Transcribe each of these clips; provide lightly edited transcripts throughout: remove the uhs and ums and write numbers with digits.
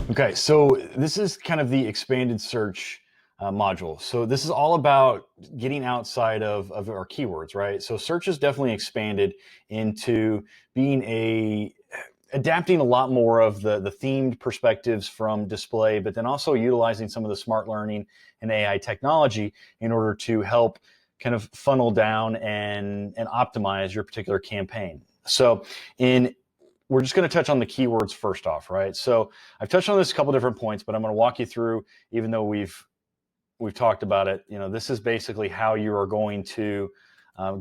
Okay, so this is kind of the expanded search module. So this is all about getting outside of our keywords, right? So search has definitely expanded into being adapting a lot more of the themed perspectives from display, but then also utilizing some of the smart learning and AI technology in order to help kind of funnel down and optimize your particular campaign. So we're just going to touch on the keywords first off, right? So I've touched on this a couple different points, but I'm going to walk you through, even though we've talked about it, this is basically how you are going to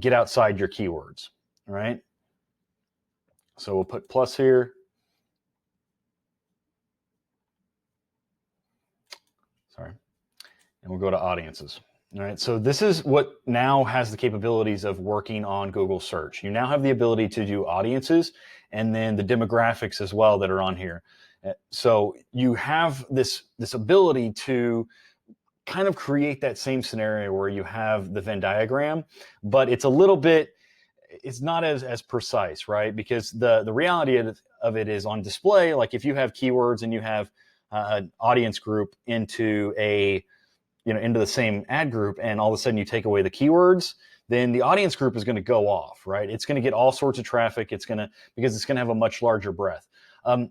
get outside your keywords, right? So we'll put plus here. Sorry. And we'll go to audiences. All right, so this is what now has the capabilities of working on Google search. You now have the ability to do audiences and then the demographics as well that are on here. So you have this ability to kind of create that same scenario where you have the Venn diagram, but it's not as precise, right? Because the reality of it is on display, like if you have keywords and you have an audience group into the same ad group, and all of a sudden you take away the keywords, then the audience group is going to go off, right? It's going to get all sorts of traffic. Because it's going to have a much larger breadth.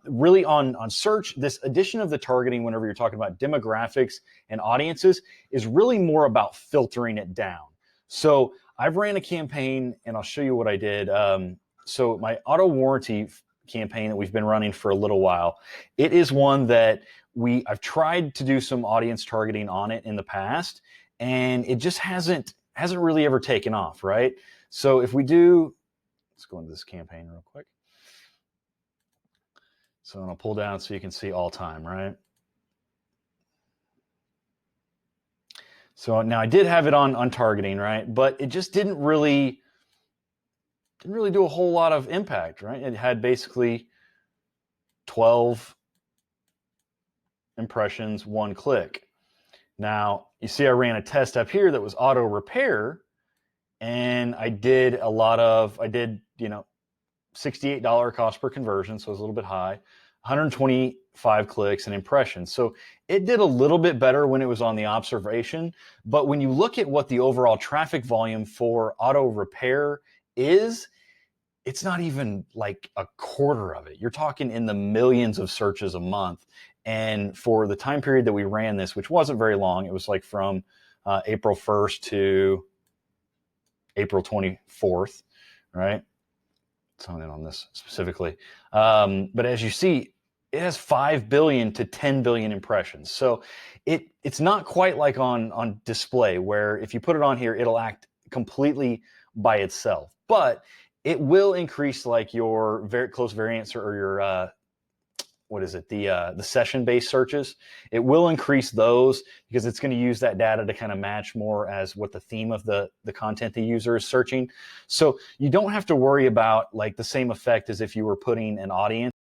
Really on search, this addition of the targeting, whenever you're talking about demographics and audiences, is really more about filtering it down. So I've ran a campaign, and I'll show you what I did. So my auto warranty campaign that we've been running for a little while, it is one that I've tried to do some audience targeting on it in the past, and it just hasn't really ever taken off, right? So if we do, let's go into this campaign real quick. So I'll pull down so you can see all time, right? So now I did have it on targeting, right? But it just didn't really do a whole lot of impact, right? It had basically 12 impressions, 1 click. Now, you see I ran a test up here that was auto repair, and I did $68 cost per conversion, so it was a little bit high, 125 clicks and impressions. So it did a little bit better when it was on the observation, but when you look at what the overall traffic volume for auto repair is, it's not even like a quarter of it. You're talking in the millions of searches a month. And for the time period that we ran this, which wasn't very long, it was like from April 1st to April 24th, right? Zone in on this specifically. But as you see, it has 5 billion to 10 billion impressions. So it's not quite like on display, where if you put it on here, it'll act completely by itself. But it will increase like your very close variants or your the session-based searches. It will increase those because it's going to use that data to kind of match more as what the theme of the content the user is searching. So you don't have to worry about like the same effect as if you were putting an audience